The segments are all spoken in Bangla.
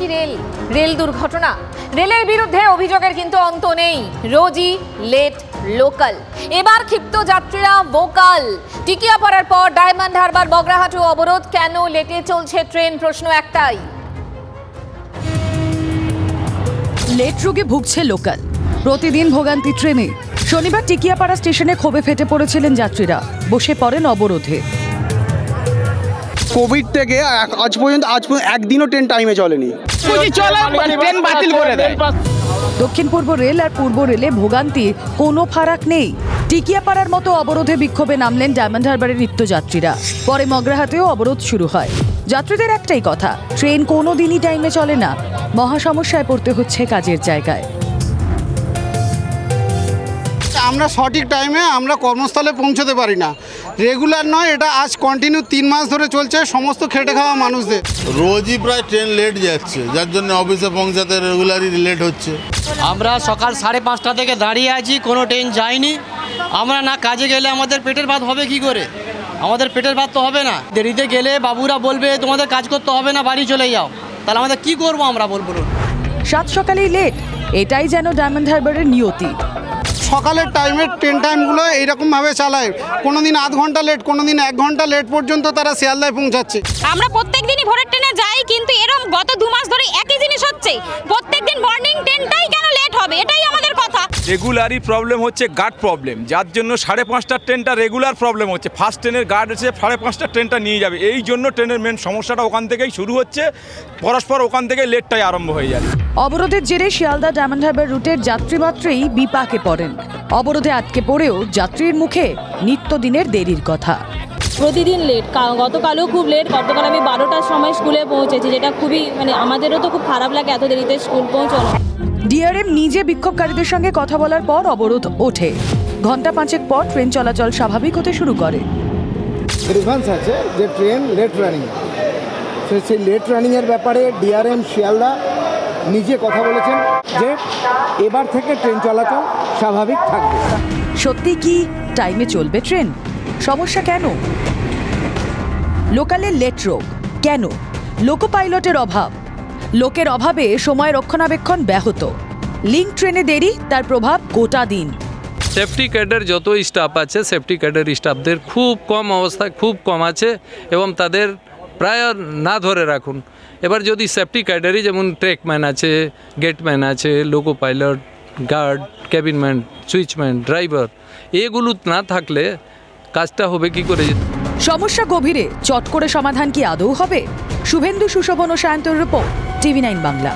কি রেল দুর্ঘটনা? রেলের বিরুদ্ধে অভিযোগের কিন্তু অন্ত নেই। রোজই লেট লোকাল। এবার ক্ষিপ্ত যাত্রীরা ভোকাল। টিকিয়াপাড়ার পর ডায়মন্ড হারবার বগরাহাটু অবরোধ। কেন লেটে চলছে ট্রেন? প্রশ্ন একটাই। লেট রোগে ভুগছে লোকাল। প্রতিদিন ভোগান্তি ট্রেনে। শনিবার টিকিয়াপাড়া স্টেশনে ক্ষোভে ফেটে পড়েছিলেন যাত্রীরা। বসে পড়েন অবরোধে। কোভিড থেকে আজ পর্যন্ত একদিনও ট্রেন টাইমে চলেনি। ট্রেন বাতিল করে দেয়। দক্ষিণ পূর্ব রেল আর পূর্ব রেলে ভোগান্তি কোনো ফারাক নেই। টিকিয়াপাড়ার মতো অবরোধে বিক্ষোভে নামলেন ডায়মন্ড হারবারের নিত্যযাত্রীরা। পরে মগরাহাটেও অবরোধ শুরু হয়। যাত্রীদের একটাই কথা, ট্রেন কোনো দিনই টাইমে চলে না। মহা সমস্যায় পড়তে হচ্ছে কাজের জায়গায়। আমরা সঠিক টাইমে আমরা কর্মস্থলে পৌঁছতে পারি না। রেগুলার নয়, এটা আজ কন্টিনিউ 3 মাস ধরে চলছে সমস্ত খেটে খাওয়া মানুষদের। রোজই প্রায় ট্রেন লেট যাচ্ছে, যার জন্য অফিসে পৌঁছাতে রেগুলারই লেট হচ্ছে। আমরা সকাল 5:30 থেকে দাঁড়িয়ে আছি, কোনো ট্রেন যায়নি। আমরা না কাজে গেলে আমাদের পেটের ভাত হবে কি করে? আমাদের পেটের ভাত তো হবে না। দেরিতে গেলে বাবুরা বলবে তোমাদের কাজ করতে হবে না, বাড়ি চলে যাও। তাহলে আমাদের কি করবো আমরা, বলবো? সাত সকালেই লেট, এটাই যেন ডায়মন্ড হারবারের নিয়তি। সকালের টাইমের ট্রেন টাইমগুলো এইরকমভাবে চালায়, কোনো দিন আধ ঘন্টা লেট, কোনো দিন 1 ঘন্টা লেট পর্যন্ত তারা শিয়ালদায় পৌঁছাচ্ছে। আমরা প্রত্যেক দিনই ভোরের ট্রেনে যাই, কিন্তু এরকম গত 2 মাস ধরে একই জিনিস হচ্ছে। প্রত্যেকদিন মর্নিং ট্রেনটাই কেন লেট হবে, এটাই আমাদের কথা। রেগুলারই প্রবলেম হচ্ছে গার্ড প্রবলেম, যার জন্য 5:30টার ট্রেনটা রেগুলার প্রবলেম হচ্ছে। ফার্স্ট ট্রেনের গার্ড এসে 5:30টার ট্রেনটা নিয়ে যাবে, এই জন্য ট্রেনের মেন সমস্যাটা ওখান থেকেই শুরু হচ্ছে। পরস্পর ওখান থেকে লেটটাই আরম্ভ হয়ে যায়। অবরোধের জেরে শিয়ালদা ডায়মন্ড হারবার রুটের যাত্রীমাত্রেই বিপাকে পড়েন। অবরোধে আটকে পড়েও যাত্রীর মুখে নিত্যদিনের দেরির কথা। প্রতিদিন লেট, গতকালও খুব লেট। গতকাল আমি 12টার সময় স্কুলে পৌঁছেছি, যেটা খুবই আমাদেরও তো খুব খারাপ লাগে এত দেরিতে স্কুল পৌঁছানো। ডিআরএম নিজে বিক্ষোভকারীদের সঙ্গে কথা বলার পর অবরোধ ওঠে। ঘন্টা 5 পর ট্রেন চলাচল স্বাভাবিক হতে শুরু করে। গ্রিভান্স আছে যে ট্রেন লেট রানিং, সেই লেট রানিংয়ের ব্যাপারে ডিআরএম শিয়ালদা নিজে কথা বলেছেন যে এবার থেকে ট্রেন চলাচল স্বাভাবিক থাকবে। সত্যি কি টাইমে চলবে ট্রেন? সমস্যা কেন? লোকালের লেট রোগ কেন? লোকো পাইলটের অভাব। লোকের অভাবে সময় রক্ষণাবেক্ষণ ব্যাহত। লিঙ্ক ট্রেনে দেরি, তার প্রভাব গোটা দিন। সেফটি ক্যাডার যত স্টাফ আছে, সেফটি ক্যাডার স্টাফদের খুব কম অবস্থায়, খুব কম আছে এবং তাদের প্রায় না ধরে রাখুন। এবার যদি সেফটি ক্যাডারই যেমন ট্রেকম্যান আছে, গেটম্যান আছে, লোকো পাইলট, গার্ড, ক্যাবিনম্যান, সুইচম্যান, ড্রাইভার, এগুলো না থাকলে কাজটা হবে কি করে? সমস্যা গভীরে, চট করে সমাধান কি আদৌ হবে? শুভেন্দু, সুশোভন ও সায়ন্তর রিপোর্ট, TV9 বাংলা।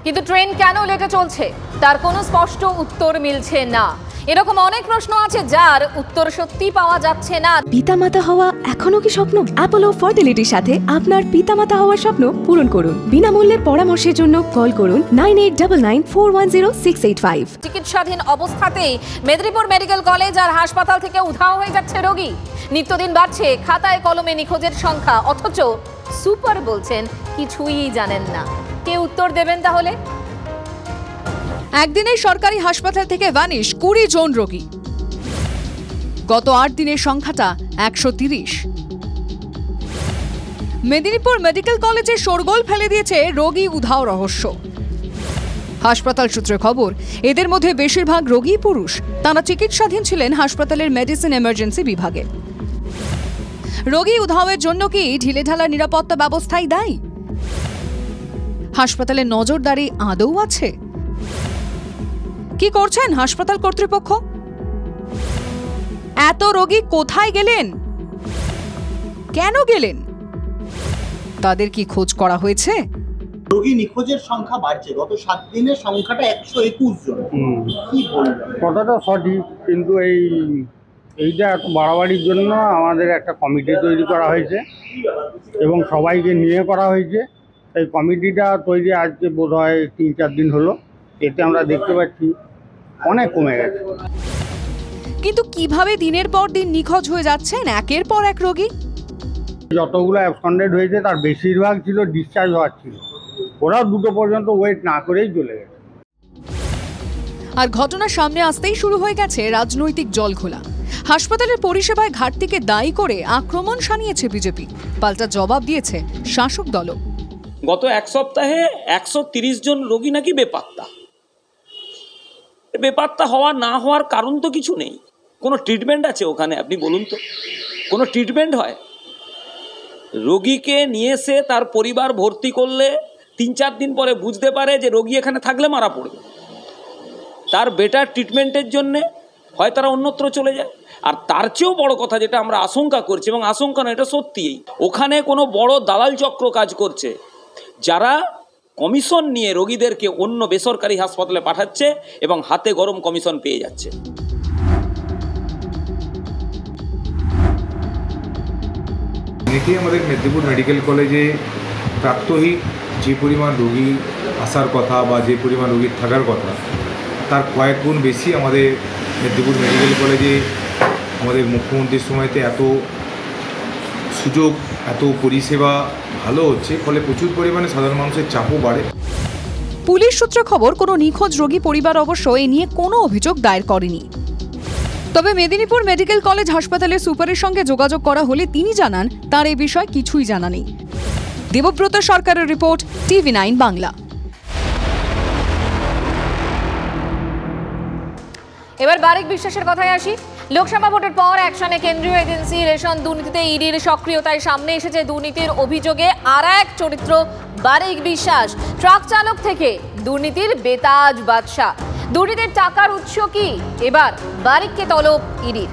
কিন্তু ট্রেন কেন লেটে চলছে তার কোনো স্পষ্ট উত্তর মিলছে না। এরকম অনেক প্রশ্ন আছে যার উত্তর সত্যি পাওয়া যাচ্ছে না। পিতামাতা হওয়া এখনো কি স্বপ্ন? অ্যাপোলো ফার্টিলিটির সাথে আপনার পিতামাতা হওয়ার স্বপ্ন পূরণ করুন। বিনামূল্যে পরামর্শের জন্য কল করুন 9899410685। চিকিৎসাধীন অবস্থাতেই মেদিনীপুর মেডিকেল কলেজ আর হাসপাতাল থেকে উধাও হয়ে যাচ্ছে রোগী। নিত্যদিন বাড়ছে খাতায় কলমে নিখোঁজের সংখ্যা, অথচ সুপার বলছেন কিছুই জানেন না। কে উত্তর দেবেন তাহলে? একদিনে সরকারি হাসপাতাল থেকে ভ্যানিশ 20 জন রোগী। গত 8 দিনের সংখ্যাটা 130। মেদিনীপুর মেডিকেল কলেজে শোরগোল ফেলে দিয়েছে রোগী উধাও রহস্য। হাসপাতাল সূত্রে খবর, এদের মধ্যে বেশিরভাগ রোগী পুরুষ। তারা চিকিৎসাধীন ছিলেন হাসপাতালের মেডিসিন এমার্জেন্সি বিভাগে। রোগী উধাওয়ের জন্য কি ঢিলেঢালা নিরাপত্তা ব্যবস্থাই দায়ী? হাসপাতালের নজরদারি আদৌ আছে? কি করছেন হাসপাতাল কর্তৃপক্ষ? এত রোগী কোথায় গেলেন? কেন গেলেন? তাদের কি খোঁজ করা হয়েছে? রোগী নিখোঁজের সংখ্যা বাড়ছে, গত 7 দিনের সংখ্যাটা 121 জন। কি বলবেন? কথাটা সঠিক, কিন্তু এইটা এত বাড়াবাড়ির জন্য আমাদের একটা কমিটি তৈরি করা হয়েছে এবং সবাইকে নিয়ে করা হয়েছে। এই কমিটিটা তৈরি আজকে বোধ হয় 3-4 দিন হলো। এতে আমরা দেখতে পাচ্ছি অনেক কমে গেছে। কিন্তু কিভাবে দিনের পর দিন নিখোঁজ হয়ে যাচ্ছেন একের পর এক রোগী? যতগুলো অ্যাবসেন্টেড হয়েছে তার বেশিরভাগ ছিল ডিসচার্জ হওয়ার ছিল। ওরা 2টো পর্যন্ত ওয়েট না করেই চলে গেছে। আর ঘটনা সামনে আসতেই শুরু হয়ে গেছে রাজনৈতিক জলঘোলা। হাসপাতালের পরিষেবায় ঘাটতিকে দায়ী করে আক্রমণ শানিয়েছে বিজেপি, পাল্টা জবাব দিয়েছে শাসক দলও। গত এক সপ্তাহে 130 জন রোগী নাকি বেপাত্তা। বেপাত্তা হওয়া না হওয়ার কারণ তো কিছু নেই। কোনো ট্রিটমেন্ট আছে ওখানে? আপনি বলুন তো, কোনো ট্রিটমেন্ট হয়? রোগীকে নিয়ে এসে তার পরিবার ভর্তি করলে 3-4 দিন পরে বুঝতে পারে যে রোগী এখানে থাকলে মারা পড়বে। তার বেটার ট্রিটমেন্টের জন্যে হয় তারা অন্যত্র চলে যায়। আর তার চেয়েও বড় কথা যেটা আমরা আশঙ্কা করছি, এবং আশঙ্কা না, এটা সত্যিই, ওখানে কোনো বড় দালাল চক্র কাজ করছে, যারা কমিশন নিয়ে রোগীদেরকে অন্য বেসরকারি হাসপাতালে পাঠাচ্ছে এবং হাতে গরম কমিশন পেয়ে যাচ্ছে। আমাদের মেদিনীপুর মেডিকেল কলেজে প্রাত্যহিক যে পরিমাণ রোগী আসার কথা বা যে পরিমাণ রোগীর থাকার কথা, তার কয়েক গুণ বেশি আমাদের মেদিনীপুর মেডিকেল কলেজে আমাদের মুখ্যমন্ত্রীর সময়তে এত সুযোগ, এত পরিষেবা ভালো হচ্ছে, ফলে প্রচুর পরিমাণে সাধারণ মানুষের চাপও বাড়ে। পুলিশ সূত্রে খবর, কোনো নিখোঁজ রোগী পরিবার অবশ্য এ নিয়ে কোনো অভিযোগ দায়ের করেনি। তবে মেদিনীপুর মেডিকেল কলেজ হাসপাতালের সুপারের সঙ্গে যোগাযোগ করা হলে তিনি জানান তার এই বিষয়ে কিছুই জানা নেই। দেবব্রত সরকারের রিপোর্ট, TV9 বাংলা। এবার বারিক বিশ্বাসের কথায় আসি। লোকসভা ভোটের পর অ্যাকশনে কেন্দ্রীয় এজেন্সি রেশন দুর্নীতিতে ইডির সক্রিয়তায় সামনে এসেছে দুর্নীতির অভিযোগে আর এক চরিত্র বারিক বিশ্বাস। ট্রাক চালক থেকে দুর্নীতির বেতাজ বাদশা। দুর্নীতির টাকার উৎস কি? এবার বারিককে তলব ইডির।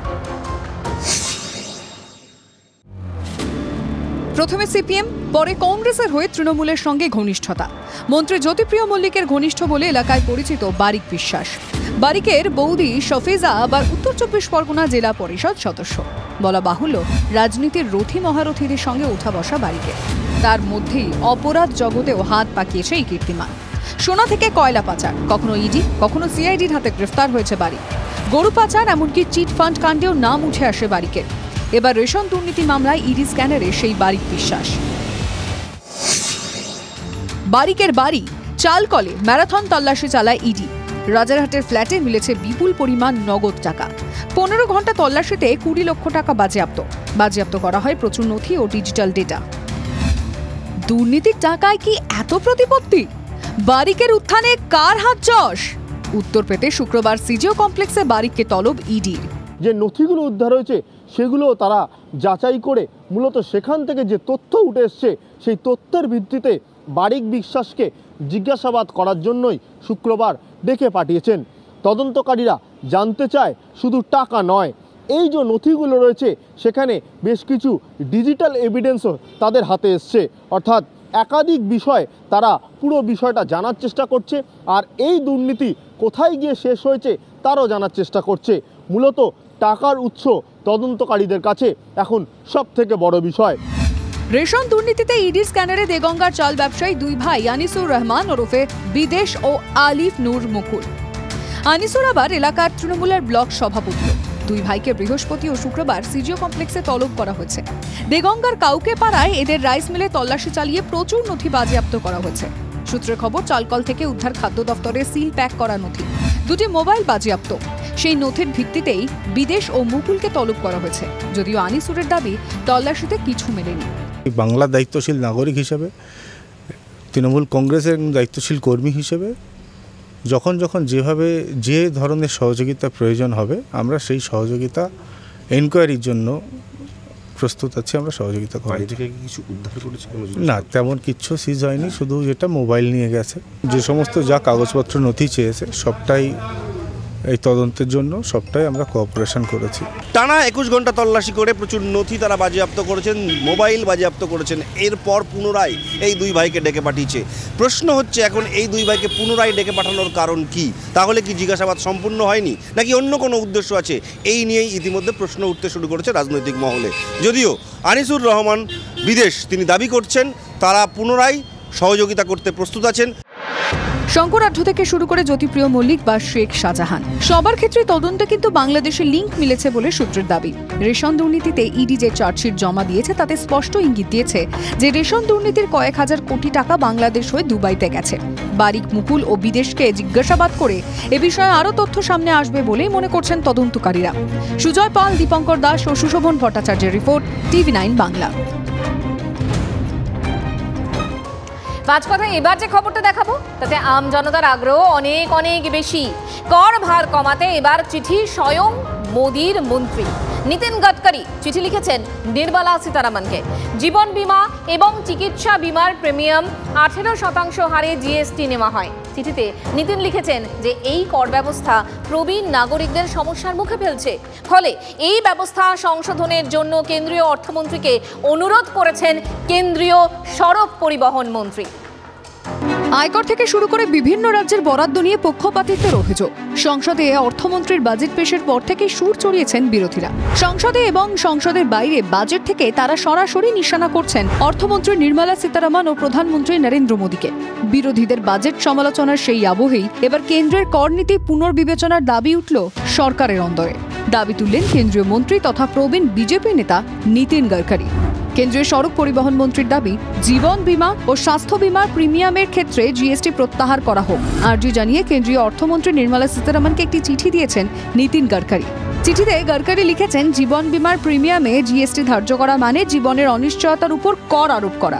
প্রথমে সিপিএম, পরে কংগ্রেসের হয়ে তৃণমূলের সঙ্গে ঘনিষ্ঠতা। মন্ত্রী জ্যোতিপ্রিয় মল্লিকের ঘনিষ্ঠ বলে এলাকায় পরিচিত বারিক বিশ্বাস। বারিকের বৌদি শফিজা আবার উত্তর 24 পরগনা জেলা পরিষদ সদস্য। বলা বাহুল্য, রাজনীতির রথী মহারথীদের সঙ্গে ওঠা বসা বারিকের। তার মধ্যেই অপরাধ জগতেও হাত পাকিয়েছে এই কীর্তিমান। সোনা থেকে কয়লা পাচার, কখনো ইডি কখনো সিআইডির হাতে গ্রেফতার হয়েছে বারিক। গরু পাচার, এমনকি চিট ফান্ড কাণ্ডেও নাম উঠে আসে বারিকের। এবার রেশন দুর্নীতি মামলায় ইডি স্ক্যানারে সেই বারিক বিশ্বাস। বারিকের বাড়ি চালকলে ম্যারাথন তল্লাশি চালায় ইডি। রাজারহাটের ফ্ল্যাটে মিলেছে বিপুল পরিমাণ নগদ টাকা। 15 ঘন্টা তল্লাশিতে 20 লক্ষ টাকা বাজেয়াপ্ত করা হয় প্রচুর নথি ও ডিজিটাল ডেটা। দুর্নীতির টাকায় কি এত প্রতিপত্তি? বারিকের উত্থানে কার হাত যশ? উত্তর পেতে শুক্রবার সিজিও কমপ্লেক্সে বারিককে তলব ইডির। যে নথিগুলো উদ্ধার হয়েছে সেগুলো তারা যাচাই করে মূলত সেখান থেকে যে তথ্য উঠে এসছে সেই তথ্যের ভিত্তিতে বারিক বিশ্বাসকে জিজ্ঞাসাবাদ করার জন্যই শুক্রবার ডেকে পাঠিয়েছেন। তদন্তকারীরা জানতে চায় শুধু টাকা নয়, এই যে নথিগুলো রয়েছে সেখানে বেশ কিছু ডিজিটাল এভিডেন্সও তাদের হাতে এসছে। অর্থাৎ একাধিক বিষয় তারা পুরো বিষয়টা জানার চেষ্টা করছে, আর এই দুর্নীতি কোথায় গিয়ে শেষ হয়েছে তারও জানার চেষ্টা করছে। মূলত টাকার উৎস তদন্তকারীদের কাছে এখন সবথেকে বড় বিষয়। রেশন দুর্নীতিতে ইডির স্ক্যানারে দেগঙ্গার চাল ব্যবসায়ী দুই ভাই আনিসুর রহমান ওরফে বিদেশ ও আলিফ নূর মুকুল। আনিসুর আবার এলাকার তৃণমূলের ব্লক সভাপতি। দুই ভাইকে বৃহস্পতি ও শুক্রবার সিজিও কমপ্লেক্সে তলব করা হয়েছে। দেগঙ্গার কাউকে পাড়ায় এদের রাইস মিলে তল্লাশি চালিয়ে প্রচুর নথি বাজেয়াপ্ত করা হয়েছে। সূত্রের খবর, চালকল থেকে উদ্ধার খাদ্য দফতরে সিল প্যাক করা নথি, 2টি মোবাইল বাজেয়াপ্ত। সেই নথির ভিত্তিতেই বিদেশ ও মুকুলকে তলব করা হয়েছে। যদিও আনিসুরের দাবি তল্লাশিতে কিছু মেলেনি। বাংলার দায়িত্বশীল নাগরিক হিসেবে, তৃণমূল কংগ্রেসের দায়িত্বশীল কর্মী হিসেবে যখন যেভাবে যে ধরনের সহযোগিতা প্রয়োজন হবে আমরা সেই সহযোগিতা এনকোয়ারির জন্য প্রস্তুত আছি। আমরা সহযোগিতা করি। কিছু উদ্ধার করেছে না, তেমন কিচ্ছু সিজ হয়নি, শুধু যেটা মোবাইল নিয়ে গেছে। যে সমস্ত যা কাগজপত্র নথি চেয়েছে সবটাই এই তদন্তের জন্য সবটাই আমরা কোঅপারেশন করেছি। টানা 21 ঘন্টা তল্লাশি করে প্রচুর নথি তারা বাজেয়াপ্ত করেছেন, মোবাইল বাজেয়াপ্ত করেছেন। এরপর পুনরায় এই দুই ভাইকে ডেকে পাঠিয়েছে। প্রশ্ন হচ্ছে এখন এই দুই ভাইকে পুনরায় ডেকে পাঠানোর কারণ কি? তাহলে কি জিজ্ঞাসাবাদ সম্পূর্ণ হয়নি, নাকি অন্য কোনো উদ্দেশ্য আছে? এই নিয়েই ইতিমধ্যে প্রশ্ন উঠতে শুরু করেছে রাজনৈতিক মহলে। যদিও আনিসুর রহমান বিদেশ তিনি দাবি করছেন তারা পুনরায় সহযোগিতা করতে প্রস্তুত আছেন। শঙ্করাঢ্য থেকে শুরু করে জ্যোতিপ্রিয় মল্লিক বা শেখ শাহজাহান সবার ক্ষেত্রে তদন্তে কিন্তু বাংলাদেশের লিঙ্ক মিলেছে বলে সূত্রের দাবি। রেশন দুর্নীতিতে ইডি যে চার্জশিট জমা দিয়েছে তাতে স্পষ্ট ইঙ্গিত দিয়েছে যে রেশন দুর্নীতির কয়েক হাজার কোটি টাকা বাংলাদেশ হয়ে দুবাইতে গেছে। বারিক, মুকুল ও বিদেশকে জিজ্ঞাসাবাদ করে এ বিষয়ে আরও তথ্য সামনে আসবে বলেই মনে করছেন তদন্তকারীরা। সুজয় পাল, দীপঙ্কর দাস ও সুশোভন ভট্টাচার্যের রিপোর্ট, TV9 বাংলা। পাঁচ কথায় এবার যে খবরটা দেখাবো তাতে আম জনতার আগ্রহ অনেক অনেক বেশি। কর ভার কমাতে এবার চিঠি স্বয়ং মোদির মন্ত্রী নীতিন গডকরি চিঠি লিখেছেন নির্মলা সীতারামনকে। জীবন বীমা এবং চিকিৎসা বীমার প্রিমিয়াম 18% হারে জিএসটি নেওয়া হয়। চিঠিতে নীতিন লিখেছেন যে এই কর ব্যবস্থা প্রবীণ নাগরিকদের সমস্যার মুখে ফেলছে, ফলে এই ব্যবস্থা সংশোধনের জন্য কেন্দ্রীয় অর্থমন্ত্রীকে অনুরোধ করেছেন কেন্দ্রীয় সড়ক পরিবহন মন্ত্রী। আয়কর থেকে শুরু করে বিভিন্ন রাজ্যের বরাদ্দ নিয়ে পক্ষপাতিত্বের অভিযোগ। সংসদে অর্থমন্ত্রীর বাজেট পেশের পর থেকে সুর চড়িয়েছেন বিরোধীরা। সংসদে এবং সংসদের বাইরে বাজেট থেকে তারা সরাসরি নিশানা করছেন অর্থমন্ত্রী নির্মলা সীতারামন ও প্রধানমন্ত্রী নরেন্দ্র মোদীকে। বিরোধীদের বাজেট সমালোচনার সেই আবহেই এবার কেন্দ্রের কর নীতি পুনর্বিবেচনার দাবি উঠল সরকারের অন্দরে। দাবি তুললেন কেন্দ্রীয় মন্ত্রী তথা প্রবীণ বিজেপি নেতা নীতিন গডকরি। কেন্দ্রীয় সড়ক পরিবহন মন্ত্রীর দাবি, জীবন বীমা ও স্বাস্থ্য বীমার প্রিমিয়ামের ক্ষেত্রে জিএসটি প্রত্যাহার করা হোক। আর্জি জানিয়ে কেন্দ্রীয় অর্থমন্ত্রী নির্মলা সীতারামনকে একটি চিঠি দিয়েছেন নীতিন গডকরি। চিঠিতে গডকরি লিখেছেন, জীবন বীমার প্রিমিয়ামে জিএসটি ধার্য করা মানে জীবনের অনিশ্চয়তার উপর কর আরোপ করা।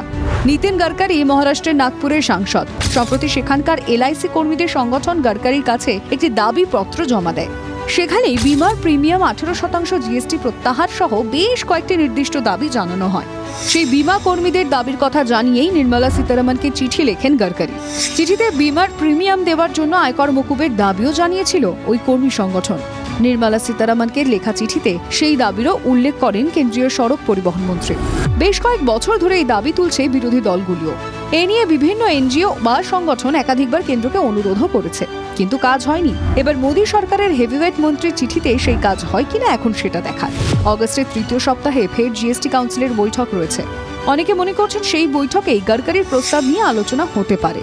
নীতিন গডকরি মহারাষ্ট্রের নাগপুরের সাংসদ। সম্প্রতি সেখানকার LIC কর্মীদের সংগঠন গডকরির কাছে একটি দাবিপত্র জমা দেয়। সেখানেই বীমার প্রিমিয়াম 18% জিএসটি প্রত্যাহার সহ বেশ কয়েকটি নির্দিষ্ট দাবি জানানো হয়। সেই বীমা কর্মীদের দাবির কথা জানিয়েই নির্মলা সীতারামনকে চিঠি লেখেন গডকরি। চিঠিতে বীমার প্রিমিয়াম দেওয়ার জন্য আয়কর মকুবের দাবিও জানিয়েছিল ওই কর্মী সংগঠন। নির্মলা সীতারামনকে লেখা চিঠিতে সেই দাবিরও উল্লেখ করেন কেন্দ্রীয় সড়ক পরিবহন মন্ত্রী। বেশ কয়েক বছর ধরে এই দাবি তুলছে বিরোধী দলগুলিও। এ নিয়ে বিভিন্ন NGO বা সংগঠন একাধিকবার কেন্দ্রকে অনুরোধও করেছে, কিন্তু কাজ হয়নি। এবার মোদী সরকারের হেভিওয়েট মন্ত্রীর চিঠিতে সেই কাজ হয় কিনা এখন সেটা দেখার। অগস্টের 3য় সপ্তাহে ফের GST কাউন্সিলের বৈঠক রয়েছে। অনেকে মনে করছেন সেই বৈঠকেই গডকরির প্রস্তাব নিয়ে আলোচনা হতে পারে।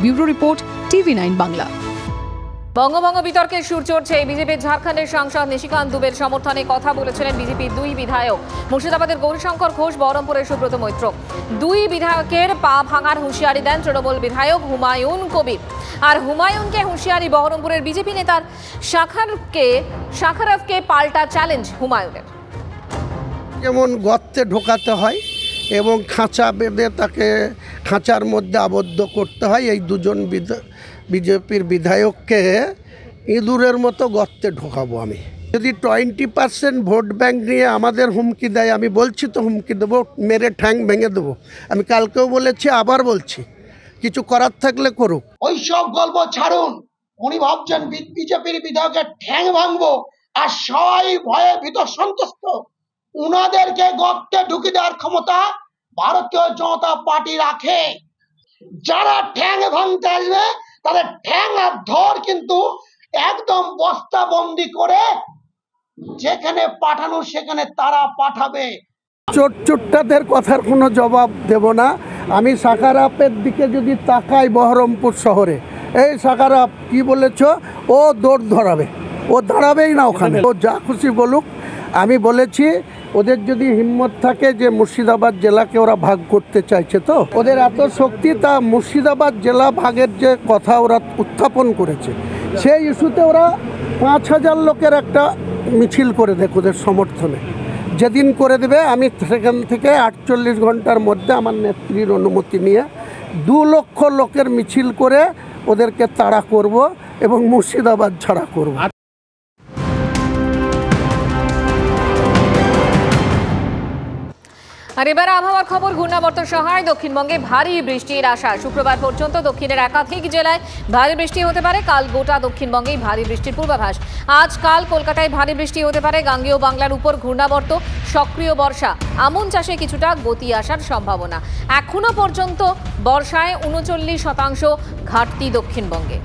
Bureau report, TV9 Bangla. বঙ্গভঙ্গ বিতর্কের সুর চড়ছে। বিজেপির ঝাড়খণ্ডের সাংসদ নিশিকান্ত দুবের সমর্থনে কথা বলেছিলেন বিজেপির দুই বিধায়ক, মুর্শিদাবাদের গৌরীশঙ্কর ঘোষ, বহরমপুরের সুব্রত মৈত্র। দুই বিধায়কের পা ভাঙার হুঁশিয়ারি দেন তৃণমূল বিধায়ক হুমায়ুন কবির। আর হুমায়ুনকে হুঁশিয়ারি বহরমপুরের বিজেপি নেতার শাখারফকে পাল্টা চ্যালেঞ্জ হুমায়ুনের। যেমন গর্তে ঢোকাতে হয় এবং খাঁচা বেঁধে তাকে খাঁচার মধ্যে আবদ্ধ করতে হয়, এই দুজন বিজেপির বিধায়ককে ইঁদুরের মতো গর্তে ঢোকাবো আমি। যদি 20% ভোট ব্যাংক নিয়ে আমাদের হুমকি দেয়, আমি বলছি তো হুমকি দেবো, মেরে ঠ্যাং ভেঙে দেবো। আমি কালকেও বলেছি, আবার বলছি, কিছু করার থাকলে করুক। ওই সব গল্প ছাড়ুন। উনি ভাবছেন বিজেপির বিধায়কের ঠ্যাং ভাঙবো আর সবাই ভয়ে ভিতর সন্তুষ্ট। উনাদেরকে গর্তে ঢুকে দেওয়ার ক্ষমতা ভারতীয় জনতা পার্টি রাখে। যারা ঠ্যাং ভাঙতে আসবে তাদের ঠ্যাং আর ধর কিন্তু একদম বস্তাবন্দি করে যেখানে পাঠানো সেখানে তারা পাঠাবে। চোরটাদের কথার কোনো জবাব দেব না। আমি সাকারাপের দিকে যদি তাকাই, বহরমপুর শহরে, এই সাকারাপ কি বলেছ, ও দৌড় ধরাবে, ও দাঁড়াবেই না ওখানে, ও যা খুশি বলুক। আমি বলেছি ওদের যদি হিম্মত থাকে যে মুর্শিদাবাদ জেলাকে ওরা ভাগ করতে চাইছে, তো ওদের এত শক্তি, তা মুর্শিদাবাদ জেলা ভাগের যে কথা ওরা উত্থাপন করেছে, সেই ইস্যুতে ওরা 5000 লোকের একটা মিছিল করে দেখ ওদের সমর্থনে। যেদিন করে দেবে, আমি সেখান থেকে 48 ঘন্টার মধ্যে আমার নেত্রীর অনুমতি নিয়ে 2 লক্ষ লোকের মিছিল করে ওদেরকে তাড়া করব এবং মুর্শিদাবাদ ছাড়া করব। আর এবার আবহাওয়ার খবর। ঘূর্ণাবর্ত সহায় দক্ষিণবঙ্গে ভারী বৃষ্টির আশা। শুক্রবার পর্যন্ত দক্ষিণের একাধিক জেলায় ভারী বৃষ্টি হতে পারে। কাল গোটা দক্ষিণবঙ্গেই ভারী বৃষ্টির পূর্বাভাস। আজ কাল কলকাতায় ভারী বৃষ্টি হতে পারে। গাঙ্গেয় বাংলার উপর ঘূর্ণাবর্ত, সক্রিয় বর্ষা, আমন চাষে কিছুটা গতি আসার সম্ভাবনা। এখনো পর্যন্ত বর্ষায় 39% ঘাটতি দক্ষিণবঙ্গে।